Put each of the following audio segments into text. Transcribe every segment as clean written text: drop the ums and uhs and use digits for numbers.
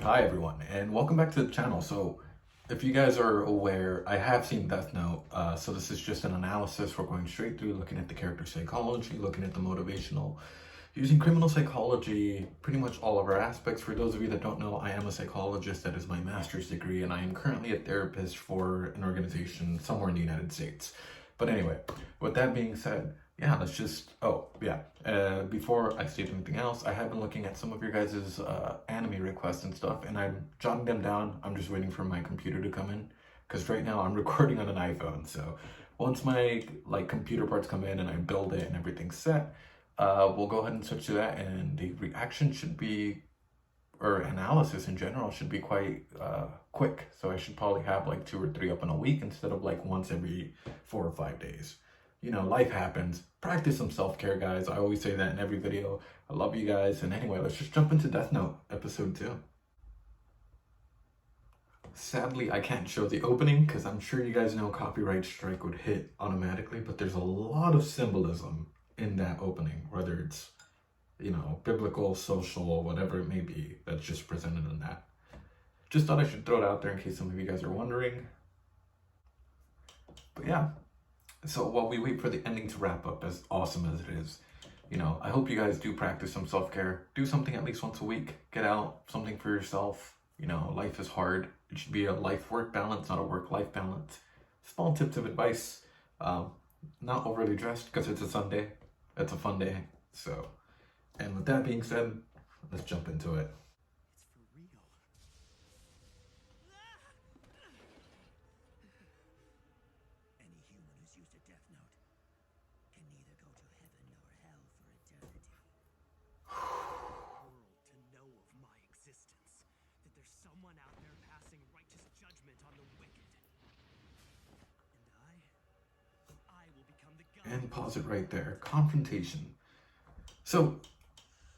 Hi everyone, and welcome back to the channel. So, if you guys are aware, I have seen Death Note. So this is just an analysis. We're going straight through, looking at the character psychology, looking at the motivational, using criminal psychology, pretty much all of our aspects. For those of you that don't know, I am a psychologist. That is my master's degree, and I am currently a therapist for an organization somewhere in the United States. But anyway, with that being said, yeah, let's just, before I state anything else, I have been looking at some of your guys' anime requests and stuff, and I'm jotting them down. I'm just waiting for my computer to come in, because right now I'm recording on an iPhone. So once my computer parts come in and I build it and everything's set, we'll go ahead and switch to that, and the reaction should be, or analysis in general, should be quite quick. So I should probably have 2 or 3 up in a week instead of once every 4 or 5 days. You know, life happens. Practice some self-care, guys. I always say that in every video. I love you guys. And anyway, let's just jump into Death Note episode 2. Sadly, I can't show the opening because I'm sure you guys know copyright strike would hit automatically, but there's a lot of symbolism in that opening, whether it's, you know, biblical, social, whatever it may be, that's just presented in that. Just thought I should throw it out there in case some of you guys are wondering. But yeah. So while we wait for the ending to wrap up, as awesome as it is, you know, I hope you guys do practice some self-care. Do something at least once a week. Get out, something for yourself. You know, life is hard. It should be a life-work balance, not a work-life balance. Small tips of advice. Not overly dressed because it's a Sunday. It's a fun day. So, and with that being said, let's jump into it. And pause it right there. Confrontation. So,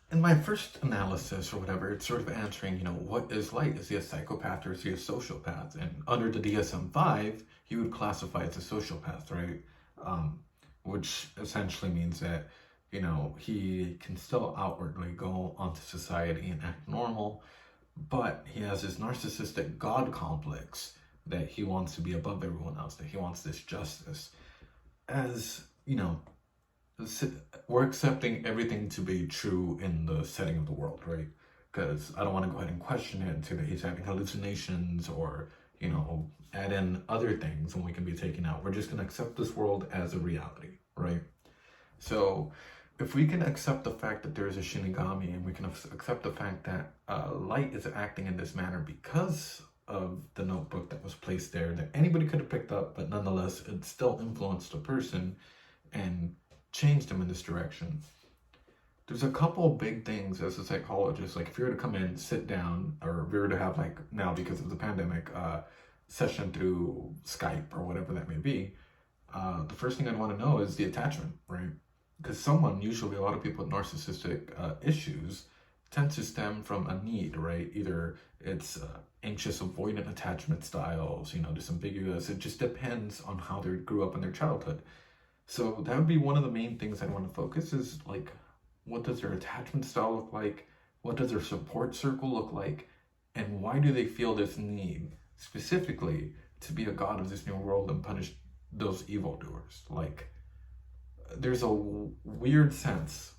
in my first analysis or whatever, it's sort of answering, you know, what is light? Is he a psychopath or is he a sociopath? And under the DSM-5, he would classify as a sociopath, right? Which essentially means that, you know, he can still outwardly go onto society and act normal, but he has this narcissistic God complex that he wants to be above everyone else, that he wants this justice. As you know, we're accepting everything to be true in the setting of the world, right? Because I don't want to go ahead and question it and say that he's having hallucinations or, you know, add in other things when we can be taken out. We're just going to accept this world as a reality, right? So if we can accept the fact that there is a Shinigami, and we can accept the fact that light is acting in this manner because of the notebook that was placed there that anybody could have picked up, but nonetheless it still influenced a person and changed them in this direction. There's a couple big things as a psychologist. If you were to come in, sit down, or if you were to have now because of the pandemic session through Skype or whatever that may be, the first thing I'd want to know is the attachment, right? Because usually a lot of people with narcissistic issues tend to stem from a need, right? Either it's anxious avoidant attachment styles, you know, just ambiguous. It just depends on how they grew up in their childhood. So that would be one of the main things I want to focus is what does their attachment style look like? What does their support circle look like? And why do they feel this need specifically to be a god of this new world and punish those evildoers? There's a weird sense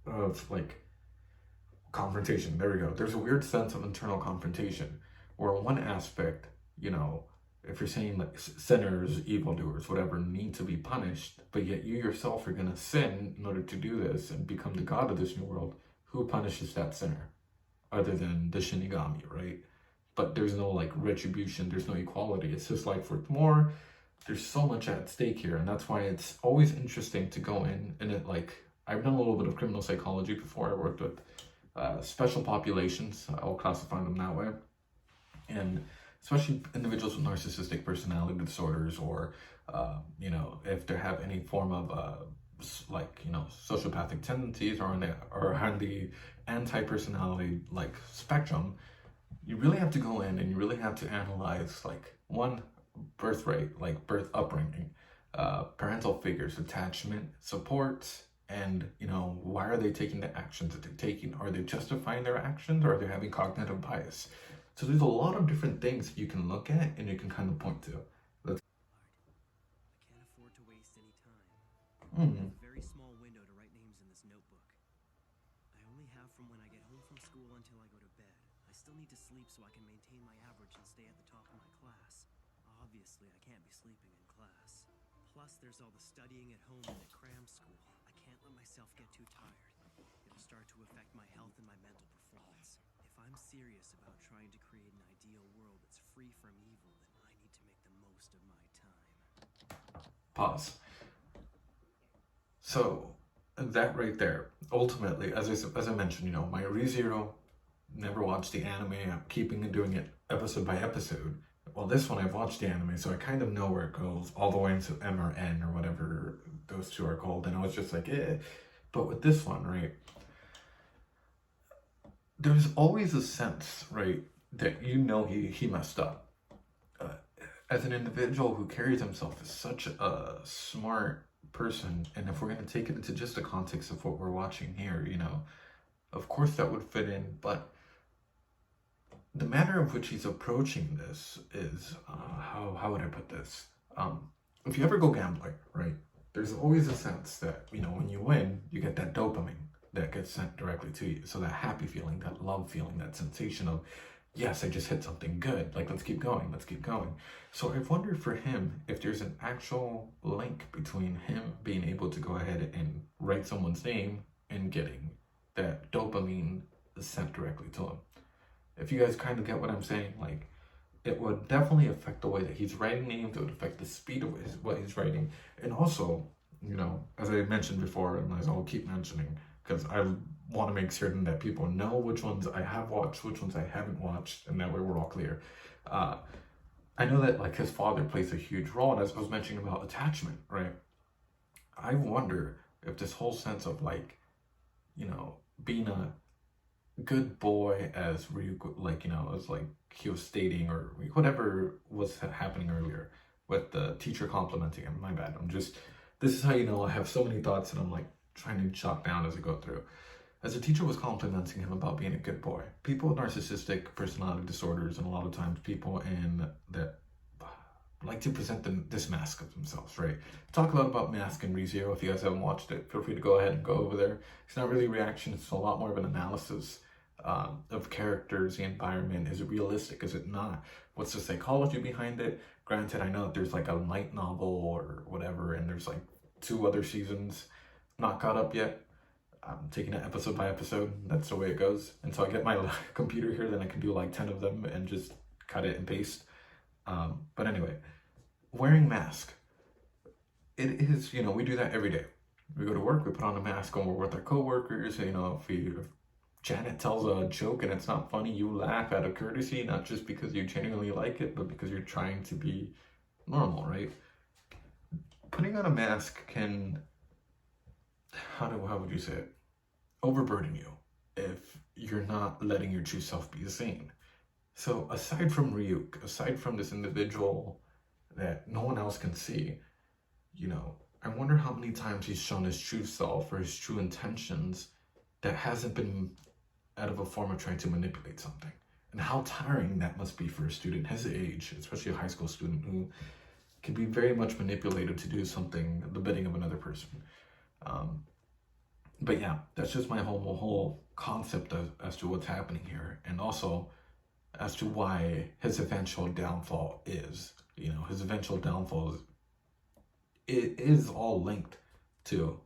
of confrontation. There we go. There's a weird sense of internal confrontation where one aspect, you know, if you're saying sinners, evildoers, whatever, need to be punished, but yet you yourself are going to sin in order to do this and become the god of this new world, who punishes that sinner other than the Shinigami, right? But there's no retribution, there's no equality. It's just worth more. There's so much at stake here, and that's why it's always interesting to go in and I've done a little bit of criminal psychology before. I worked with special populations, I'll classify them that way, and especially individuals with narcissistic personality disorders, or you know, if they have any form of sociopathic tendencies, or on the anti-personality spectrum. You really have to go in and you really have to analyze one, birth rate, birth upbringing, parental figures, attachment, support, And, why are they taking the actions that they're taking? Are they justifying their actions, or are they having cognitive bias? So there's a lot of different things you can look at and you can kind of point to. I can't afford to waste any time. I have a very small window to write names in this notebook. I only have from when I get home from school until I go to bed. I still need to sleep so I can maintain my average and stay at the top of my class. Obviously, I can't be sleeping in class. Plus, there's all the studying at home and at cram school. I can't let myself get too tired. It'll start to affect my health and my mental performance. If I'm serious about trying to create an ideal world that's free from evil, then I need to make the most of my time. Pause. So that right there, ultimately, as I mentioned, my ReZero, never watched the anime. I'm keeping and doing it episode by episode. Well, this one I've watched the anime, so I kind of know where it goes, all the way into M or N or whatever those two are called, and I was just like, eh. But with this one, right, there's always a sense, right, that he messed up. As an individual who carries himself as such a smart person, and if we're going to take it into just the context of what we're watching here, of course that would fit in, but the manner of which he's approaching this is, how would I put this? If you ever go gambling, right, there's always a sense that, when you win, you get that dopamine that gets sent directly to you. So that happy feeling, that love feeling, that sensation of, yes, I just hit something good. Like, let's keep going, let's keep going. So I've wondered for him if there's an actual link between him being able to go ahead and write someone's name and getting that dopamine sent directly to him. If you guys kind of get what I'm saying, like, it would definitely affect the way that he's writing names. It would affect the speed of what he's writing. And also, as I mentioned before, and as I'll keep mentioning, because I want to make certain that people know which ones I have watched, which ones I haven't watched, and that way we're all clear. I know that, like, his father plays a huge role, and as I was mentioning about attachment, right? I wonder if this whole sense of, like, being a good boy, as Ryuk, like, as like he was stating, or whatever was happening earlier with the teacher complimenting him. My bad. This is how I have so many thoughts, and I'm like trying to jot down as I go through. As the teacher was complimenting him about being a good boy, people with narcissistic personality disorders, and a lot of times people in that like to present this mask of themselves, right? Talk a lot about Mask and ReZero. If you guys haven't watched it, feel free to go ahead and go over there. It's not really a reaction, it's a lot more of an analysis of characters, the environment. Is it realistic? Is it not? What's the psychology behind it? Granted, I know that there's like a light novel or whatever, and there's like 2 other seasons. Not caught up yet. I'm taking it episode by episode. That's the way it goes. And so I get my computer here, then I can do like 10 of them and just cut it and paste. But anyway, wearing mask. It is, we do that every day. We go to work, we put on a mask when we're with our coworkers. If Janet tells a joke and it's not funny, you laugh out of courtesy, not just because you genuinely like it, but because you're trying to be normal, right? Putting on a mask can, how would you say it? Overburden you if you're not letting your true self be seen. So aside from Ryuk, aside from this individual that no one else can see, I wonder how many times he's shown his true self or his true intentions that hasn't been out of a form of trying to manipulate something. And how tiring that must be for a student his age, especially a high school student who can be very much manipulated to do something, the bidding of another person. But yeah, that's just my whole concept as to what's happening here. And also as to why his eventual downfall is. His eventual downfall is all linked to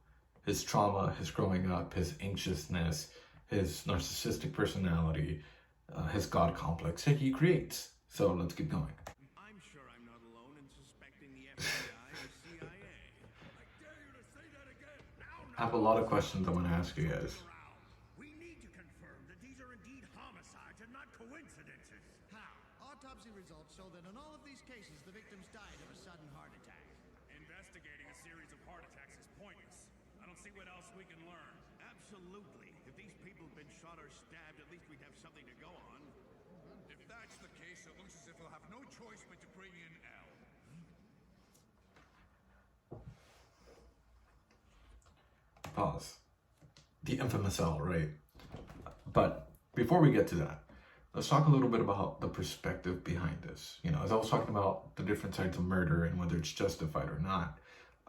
his trauma, his growing up, his anxiousness, his narcissistic personality, his God complex that he creates. So let's keep going. I'm sure I'm not alone in suspecting the FBI or CIA. I dare you to say that again. I have a lot of questions I want to ask you guys. We need to confirm that these are indeed homicides and not coincidences. How? Autopsy results show that in all of these cases, the victims died of a sudden heart attack. Investigating a series of heart attacks is pointless. I don't see what else we can learn. Absolutely. If these people had been shot or stabbed, at least we'd have something to go on. If that's the case, it looks as if we'll have no choice but to bring in L. pause. The infamous L, right? But before we get to that, let's talk a little bit about the perspective behind this. You know, as I was talking about the different sides of murder and whether it's justified or not,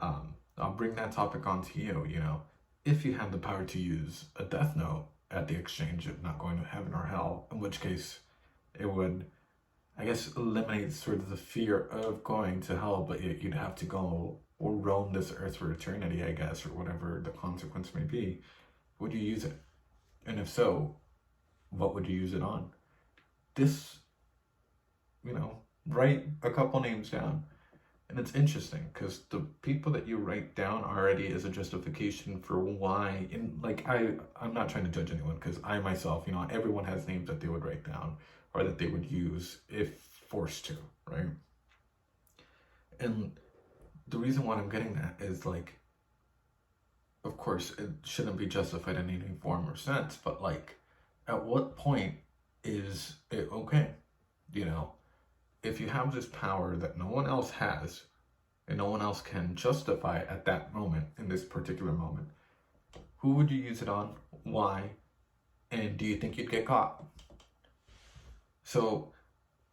I'll bring that topic onto you. You know, if you had the power to use a death note at the exchange of not going to heaven or hell, in which case it would, I guess, eliminate sort of the fear of going to hell, but you'd have to go or roam this earth for eternity, I guess, or whatever the consequence may be. Would you use it? And if so, what would you use it on? This, you know, write a couple names down. And it's interesting because the people that you write down already is a justification for why, and like, I'm not trying to judge anyone because I myself, you know, everyone has names that they would write down or that they would use if forced to, right? And the reason why I'm getting that is like, of course, it shouldn't be justified in any form or sense, but like, at what point is it okay? You know, if you have this power that no one else has and no one else can justify at that moment, in this particular moment, who would you use it on? Why? And do you think you'd get caught? So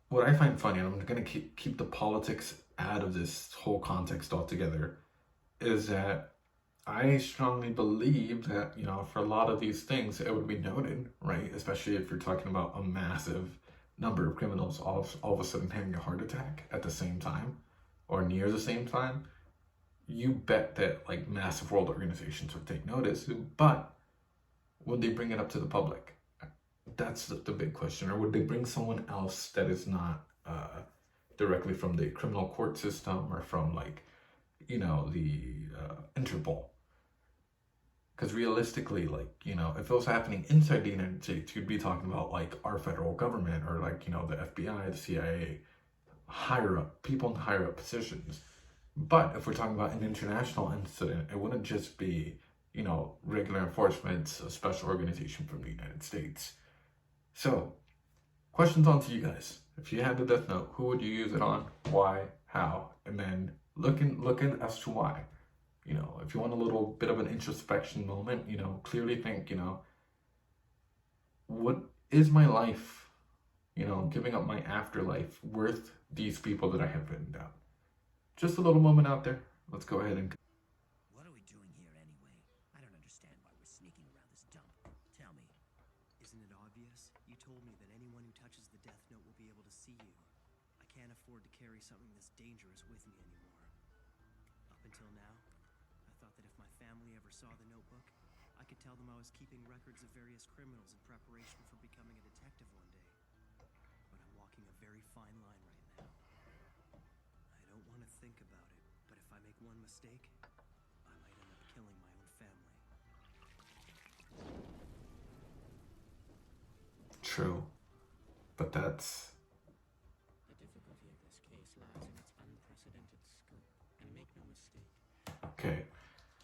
what I find funny, and I'm going to keep the politics out of this whole context altogether, is that I strongly believe that, you know, for a lot of these things, it would be noted, right? Especially if you're talking about a massive number of criminals all of a sudden having a heart attack at the same time or near the same time. You bet that like massive world organizations would take notice, but would they bring it up to the public? That's the big question. Or would they bring someone else that is not directly from the criminal court system or from like, you know, the Interpol? Because realistically, like, you know, if it was happening inside the United States, you'd be talking about like our federal government or like, you know, the FBI, the CIA, higher up, people in higher up positions. But if we're talking about an international incident, it wouldn't just be, you know, regular enforcement, a special organization from the United States. So, questions on to you guys. If you had the death note, who would you use it on? Why? How? And then looking as to why. You know, if you want a little bit of an introspection moment, you know, clearly think, you know, what is my life, you know, giving up my afterlife worth these people that I have written down? Just a little moment out there. Let's go ahead and... What are we doing here anyway? I don't understand why we're sneaking around this dump. Tell me. Isn't it obvious? You told me that anyone who touches the death note will be able to see you. I can't afford to carry something this dangerous with me anymore. Up until now, I thought that if my family ever saw the notebook, I could tell them I was keeping records of various criminals in preparation for becoming a detective one day. But I'm walking a very fine line right now. I don't want to think about it, but if I make one mistake, I might end up killing my own family. True. But that's... The difficulty of this case lies in its unprecedented scope, and make no mistake. Okay.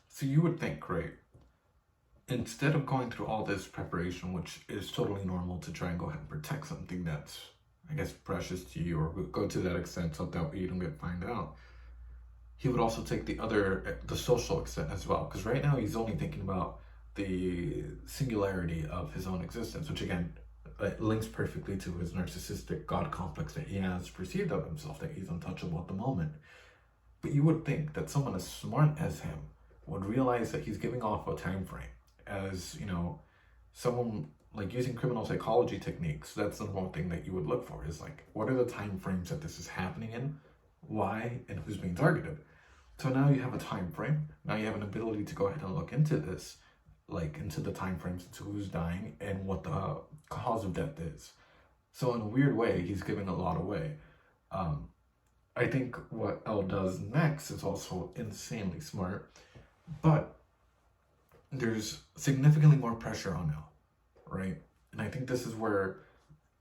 So you would think, right, instead of going through all this preparation, which is totally normal to try and go ahead and protect something that's, I guess, precious to you, or go to that extent so that you don't get found out, he would also take the social extent as well. Because right now he's only thinking about the singularity of his own existence, which again, it links perfectly to his narcissistic God complex that he has perceived of himself, that he's untouchable at the moment. But you would think that someone as smart as him would realize that he's giving off a time frame. As, you know, someone like using criminal psychology techniques, that's the one thing that you would look for, is like, what are the time frames that this is happening in, why, and who's being targeted. So now you have a time frame. Now you have an ability to go ahead and look into this, like into the time frames, into who's dying and what the cause of death is. So in a weird way, he's giving a lot away. I think what L does next is also insanely smart, but there's significantly more pressure on L, right? And I think this is where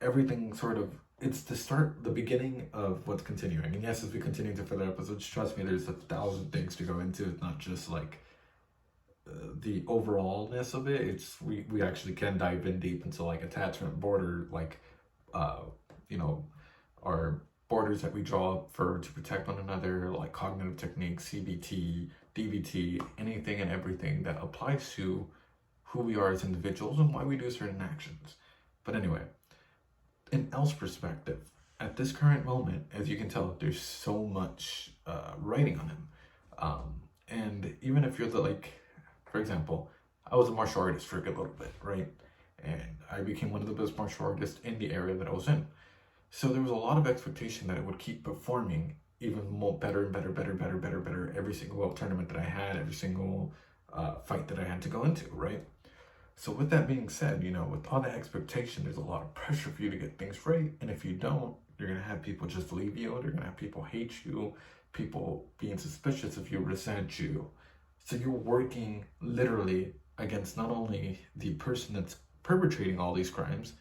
everything sort of, it's the beginning of what's continuing. And yes, as we continue to further episodes, trust me, there's 1,000 things to go into. It's not just like the overallness of it. It's we actually can dive in deep into like attachment, border, like you know, our border boundaries that we draw up to protect one another, like cognitive techniques, CBT, DBT, anything and everything that applies to who we are as individuals and why we do certain actions. But anyway, in L's perspective, at this current moment, as you can tell, there's so much writing on him. And even if you're for example, I was a martial artist for a good little bit, right? And I became one of the best martial artists in the area that I was in. So there was a lot of expectation that I would keep performing even more better and better every single tournament that I had, every single fight that I had to go into, right? So with that being said, with all that expectation, there's a lot of pressure for you to get things right. And if you don't, you're going to have people just leave you. They're going to have people hate you, people being suspicious of you, resent you. So you're working literally against not only the person that's perpetrating all these crimes,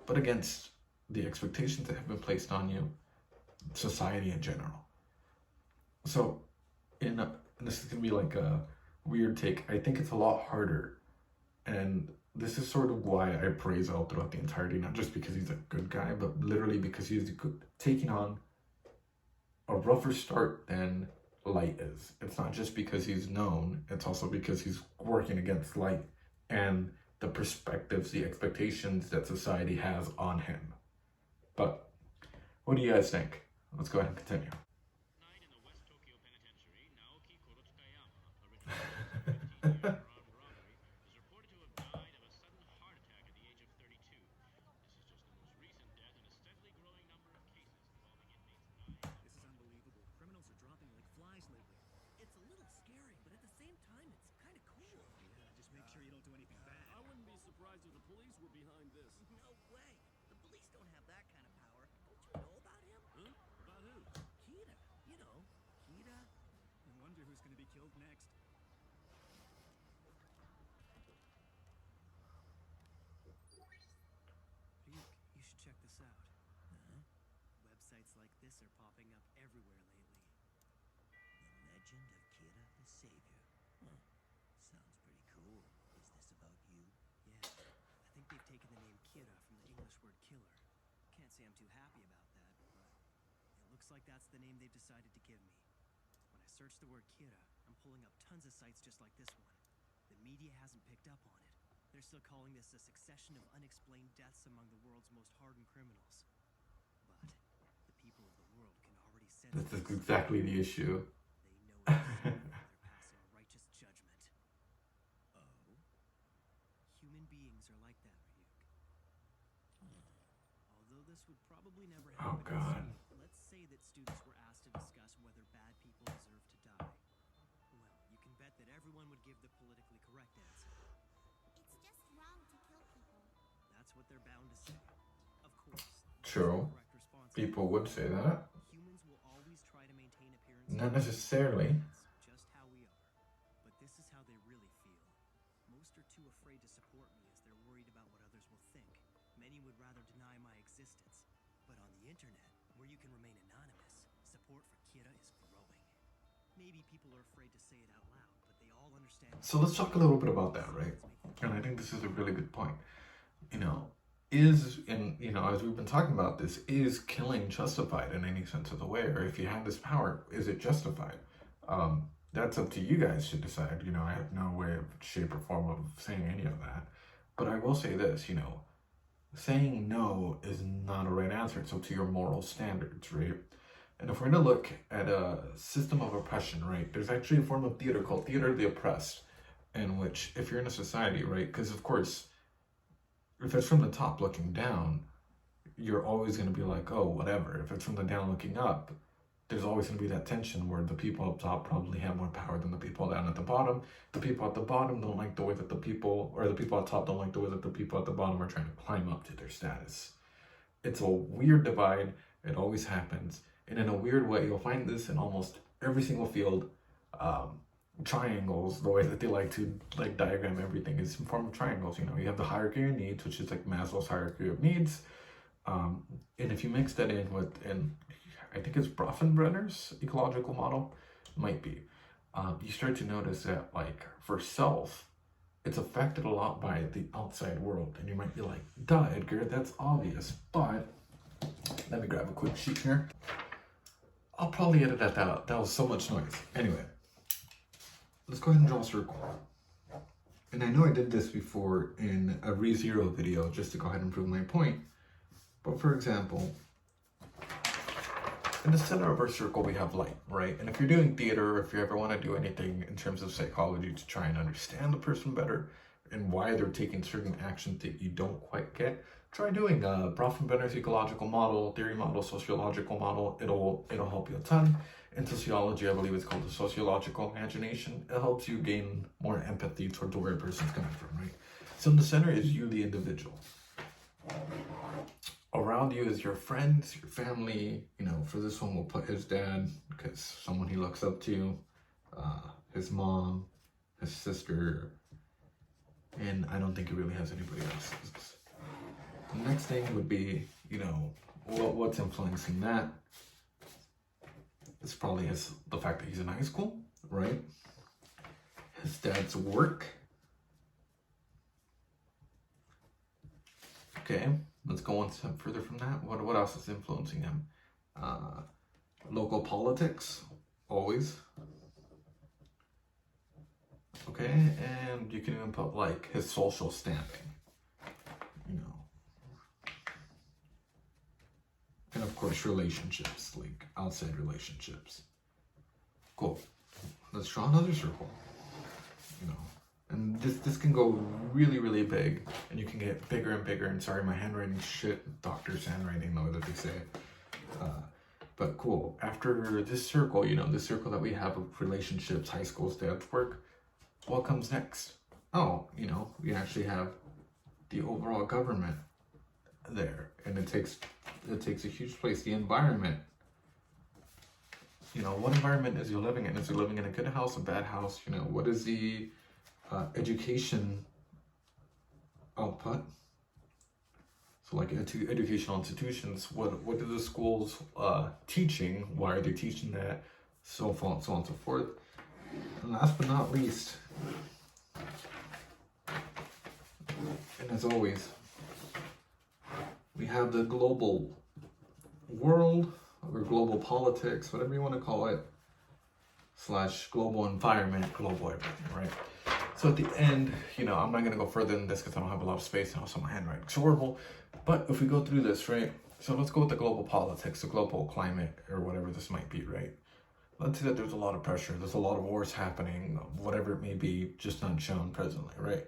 but against the expectations that have been placed on you, society in general. So this is going to be like a weird take. I think it's a lot harder. And this is sort of why I praise L throughout the entirety, not just because he's a good guy, but literally because he's taking on a rougher start than Light is. It's not just because he's known, it's also because he's working against Light and the perspectives, the expectations that society has on him. But what do you guys think? Let's go ahead and continue. Night in the West Tokyo Penitentiary, Naoki Korotsukayama, a retired 15-year armed robbery, is reported to have died of a sudden heart attack at the age of 32. This is just the most recent death in a steadily growing number of cases involving inmates dying. This is unbelievable. Criminals are dropping like flies lately. It's a little scary, but at the same time, it's kind of cool. Yeah, just make sure you don't do anything bad. I wouldn't be surprised if the police were behind this. No way. The police don't have that kind of power. Don't you know about him? Huh? About who? Kita. You know, Kita. I wonder who's going to be killed next. Ryuk, you should check this out. Websites like this are popping up everywhere lately. The Legend of Kira the Savior. Sounds pretty cool. Is this about you? Yeah, I think they've taken the name Kira from the English word killer. Can't say I'm too happy about that, but it looks like that's the name they've decided to give me. When I search the word Kira, I'm pulling up tons of sites just like this one. The media hasn't picked up on it. They're still calling this a succession of unexplained deaths among the world's most hardened criminals. But the people of the world can already sense This is exactly the issue. They know it's they're passing a righteous judgment. Oh? Human beings are like that, Ryuk. Although this would probably never Oh, happen. God. Let's say that students were asked to discuss whether bad people deserve to die. Well, you can bet that everyone would give the politically correct answer. It's just wrong to kill people. That's what they're bound to say. Of course. that's True. the correct response. People would say that. Humans will always try to maintain appearances. Not necessarily. That's just how we are. But this is how they really feel. Most are too afraid to support me as they're worried about what others will think. Many would rather deny my existence. But on the internet, where you can remain anonymous, support for Kira is growing. Maybe people are afraid to say it out loud, but they all understand. So let's talk a little bit about that, right? And I think this is a really good point. As we've been talking about this, is killing justified in any sense of the way? Or if you have this power, is it justified? That's up to you guys to decide. I have no way of shape or form of saying any of that. But I will say this, saying no is not a right answer. It's up to your moral standards, right? And if we're going to look at a system of oppression, right, there's actually a form of theater called theater of the oppressed, in which if you're in a society, right, because of course, if it's from the top looking down, you're always going to be like, oh, whatever. If it's from the down looking up, there's always going to be that tension where the people up top probably have more power than the people down at the bottom. The people at the bottom don't like the way that the people at top don't like the way that the people at the bottom are trying to climb up to their status. It's a weird divide. It always happens. And in a weird way, you'll find this in almost every single field. Triangles, the way that they like to diagram everything is in form of triangles. You have the hierarchy of needs, which is like Maslow's hierarchy of needs. And if you mix that in with, and I think it's Bronfenbrenner's ecological model, might be, you start to notice that for self, it's affected a lot by the outside world. And you might be like, duh, Edgar, that's obvious. But let me grab a quick sheet here. I'll probably edit that out. That was so much noise. Anyway, let's go ahead and draw a circle. And I know I did this before in a ReZero video just to go ahead and prove my point. But for example, in the center of our circle, we have light, right? And if you're doing theater, or if you ever want to do anything in terms of psychology to try and understand the person better and why they're taking certain actions that you don't quite get, try doing a Bronfenbrenner ecological model, theory model, sociological model. It'll help you a ton. In sociology, I believe it's called the sociological imagination. It helps you gain more empathy towards where a person's coming from, right? So in the center is you, the individual. Around you is your friends, your family. You know, for this one, we'll put his dad, because someone he looks up to, his mom, his sister, and I don't think he really has anybody else. The next thing would be, you know, what's influencing that. It's probably the fact that he's in high school, right? His dad's work. Okay, let's go one step further from that. What else is influencing him? Local politics, always. Okay, and you can even put like his social standing, you know. And of course, relationships, like outside relationships. Cool. Let's draw another circle, you know. And this can go really, really big, and you can get bigger and bigger. And sorry, my handwriting's shit. Doctor's handwriting, the way that they say it. But cool. After this circle, you know, this circle that we have of relationships, high school, dad's work, what comes next? Oh, you know, we actually have the overall government there, and it takes a huge place. The environment. You know, what environment is he living in? Is he living in a good house, a bad house? You know, what is the education output? So like educational institutions, what are the schools teaching? Why are they teaching that? So on and so forth. And last but not least, and as always, we have the global world, or global politics, whatever you want to call it, / global environment, global everything, right? So at the end, you know, I'm not going to go further than this because I don't have a lot of space and also my handwriting's horrible. But if we go through this, right? So let's go with the global politics, the global climate, or whatever this might be, right? Let's say that there's a lot of pressure, there's a lot of wars happening, whatever it may be, just not shown presently, right?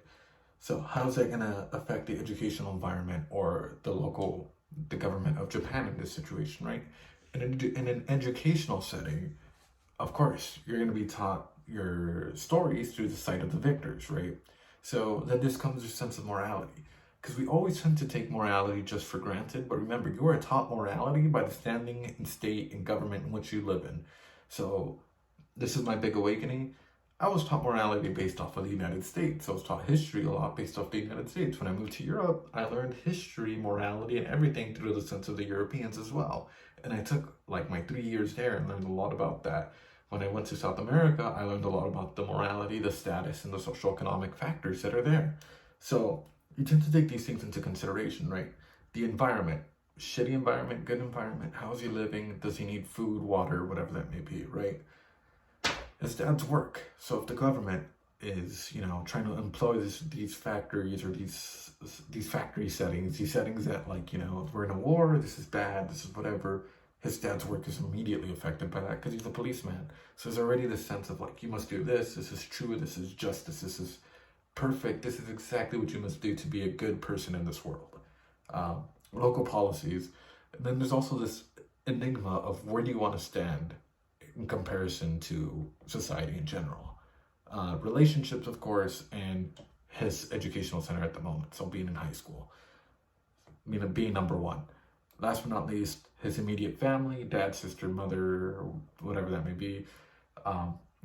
So how's that going to affect the educational environment or the government of Japan in this situation, right? In an educational setting, of course, you're going to be taught your stories through the sight of the victors, right? So then this comes a sense of morality. Because we always tend to take morality just for granted, but remember, you are taught morality by the standing and state and government in which you live in. So this is my big awakening. I was taught morality based off of the United States. I was taught history a lot based off the United States. When I moved to Europe, I learned history, morality, and everything through the sense of the Europeans as well. And I took like my 3 years there and learned a lot about that. When I went to South America, I learned a lot about the morality, the status, and the socioeconomic factors that are there. So you tend to take these things into consideration, right? The environment, shitty environment, good environment, how's he living? Does he need food, water, whatever that may be, right? His dad's work. So if the government is, you know, trying to employ these factories or these factory settings, these settings that, like, you know, we're in a war, this is bad, this is whatever, his dad's work is immediately affected by that because he's a policeman. So there's already this sense of like, you must do this is true, this is justice, this is perfect, this is exactly what you must do to be a good person in this world. Local policies. And then there's also this enigma of where do you want to stand in comparison to society in general. Relationships, of course, and his educational center at the moment, so being in high school. Being number one. Last but not least, his immediate family, dad, sister, mother, whatever that may be.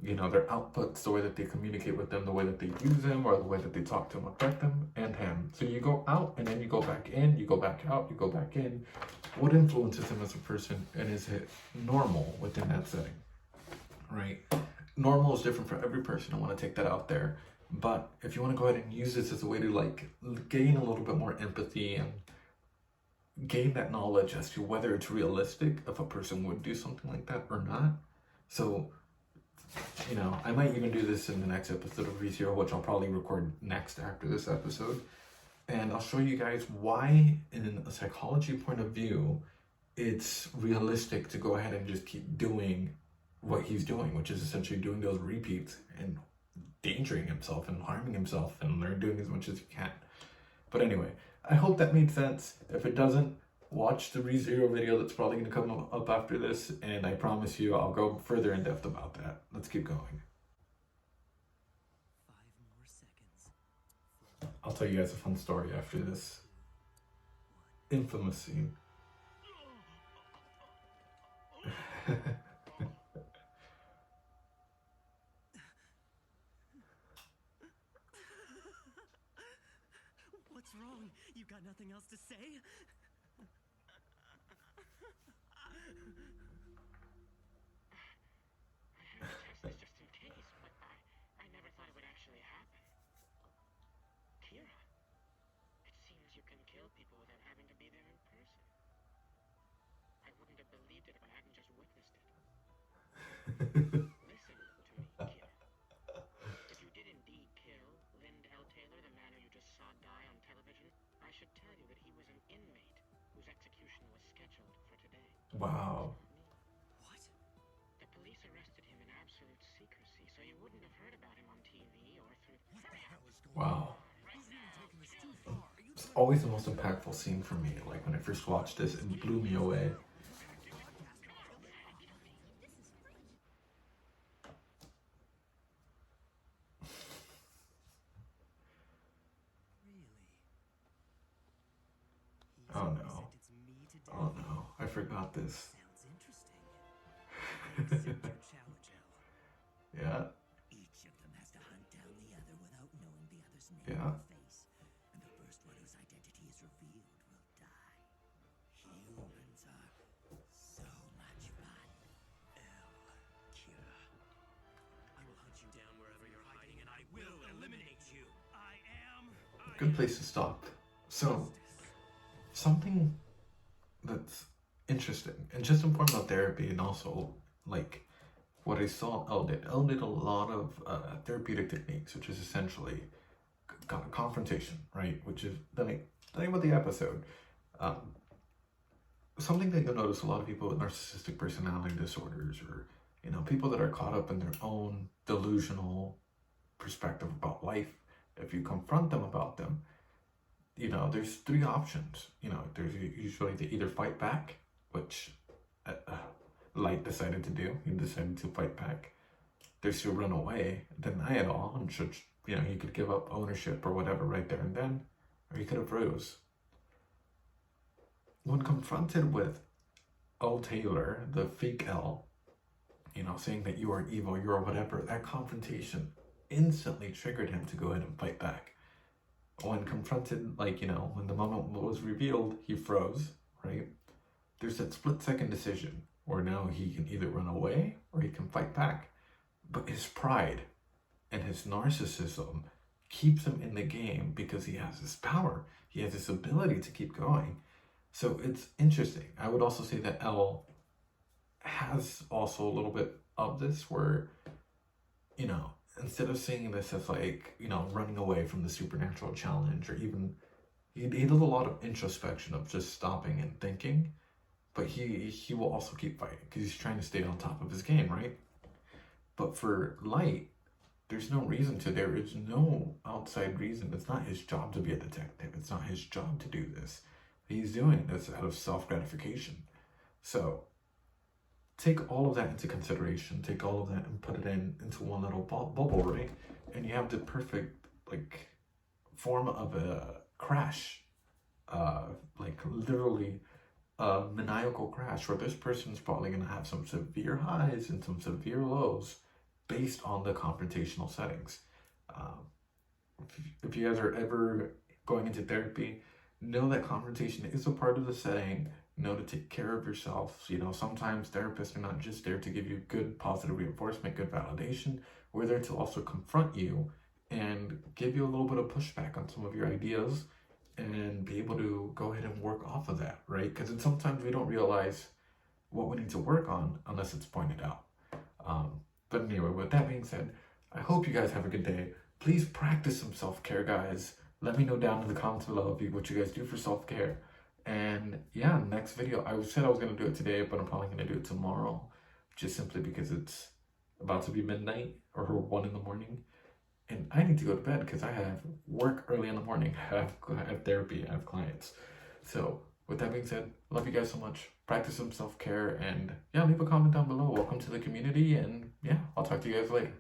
You know, their outputs, the way that they communicate with them, the way that they use them, or the way that they talk to them, affect them, and him. So you go out, and then you go back in, you go back out, you go back in. What influences him as a person, and is it normal within that setting, right? Normal is different for every person. I want to take that out there. But if you want to go ahead and use this as a way to like gain a little bit more empathy and gain that knowledge as to whether it's realistic if a person would do something like that or not. So, you know, I might even do this in the next episode of ReZero, which I'll probably record next after this episode. And I'll show you guys why, in a psychology point of view, it's realistic to go ahead and just keep doing what he's doing, which is essentially doing those repeats and endangering himself and harming himself and learn doing as much as you can. But anyway, I hope that made sense. If it doesn't, watch the ReZero video that's probably going to come up after this, and I promise you I'll go further in depth about that. Let's keep going. 5 more seconds. I'll tell you guys a fun story after this infamous scene. What's wrong? You got nothing else to say? I had to test this just in case, but I never thought it would actually happen. Kira, it seems you can kill people without having to be there in person. I wouldn't have believed it if I hadn't just witnessed it. Listen to me, Kira. If you did indeed kill Lind L. Taylor, the man who you just saw die on television, I should tell you that he was an inmate whose execution was scheduled for today. Wow. What? The police arrested him in absolute secrecy, so you wouldn't have heard about him on TV or through... What the hell is going Wow. on? He's even taking this too far. It's always the most impactful scene for me. Like when I first watched this, it blew me away. Really? He's Oh, always no. said it's me to do. Oh no, I forgot this. Sounds interesting. Sip your chow gel. Yeah, Each of them has to hunt down the other without knowing the other's name Yeah. or face. And the first one whose identity is revealed will die. Humans are so much fun. Kira. I will hunt you down wherever you're hiding, and I will eliminate you. I am. good place to stop. So, something that's interesting, and just in form of therapy, and also like what I saw Elle did. Elle did a lot of therapeutic techniques, which is essentially confrontation, right? Which is the name of the episode. Something that you'll notice a lot of people with narcissistic personality disorders, or people that are caught up in their own delusional perspective about life. If you confront them about them, there's 3 options. There's usually they either fight back, which Light decided to do. He decided to fight back. There's to run away, deny it all, and he could give up ownership or whatever right there and then, or he could have froze. When confronted with L. Taylor, the fake L, saying that you are evil, you are whatever, that confrontation instantly triggered him to go ahead and fight back. When confronted, when the moment was revealed, he froze, right? There's that split-second decision where now he can either run away or he can fight back. But his pride and his narcissism keeps him in the game because he has this power. He has this ability to keep going. So it's interesting. I would also say that Elle has also a little bit of this where, instead of seeing this as running away from the supernatural challenge, or even, he does a lot of introspection of just stopping and thinking, but he will also keep fighting because he's trying to stay on top of his game, right? But for Light, there's no reason to. There is no outside reason. It's not his job to be a detective. It's not his job to do this. He's doing this out of self-gratification. So take all of that into consideration. Take all of that and put it into one little bubble, right? And you have the perfect form of a crash, literally a maniacal crash, where this person's probably going to have some severe highs and some severe lows based on the confrontational settings. If you guys are ever going into therapy, know that confrontation is a part of the setting. Know to take care of yourself. Sometimes therapists are not just there to give you good positive reinforcement, good validation. We're there to also confront you and give you a little bit of pushback on some of your ideas and be able to go ahead and work off of that, right? Because sometimes we don't realize what we need to work on unless it's pointed out. But anyway, with that being said, I hope you guys have a good day. Please practice some self-care, guys. Let me know down in the comments below what you guys do for self-care. And yeah, next video, I said I was going to do it today, but I'm probably going to do it tomorrow, just simply because it's about to be midnight or 1 in the morning. And I need to go to bed because I have work early in the morning. I have therapy, I have clients. So with that being said, love you guys so much. Practice some self-care, and yeah, leave a comment down below. Welcome to the community, and yeah, I'll talk to you guys later.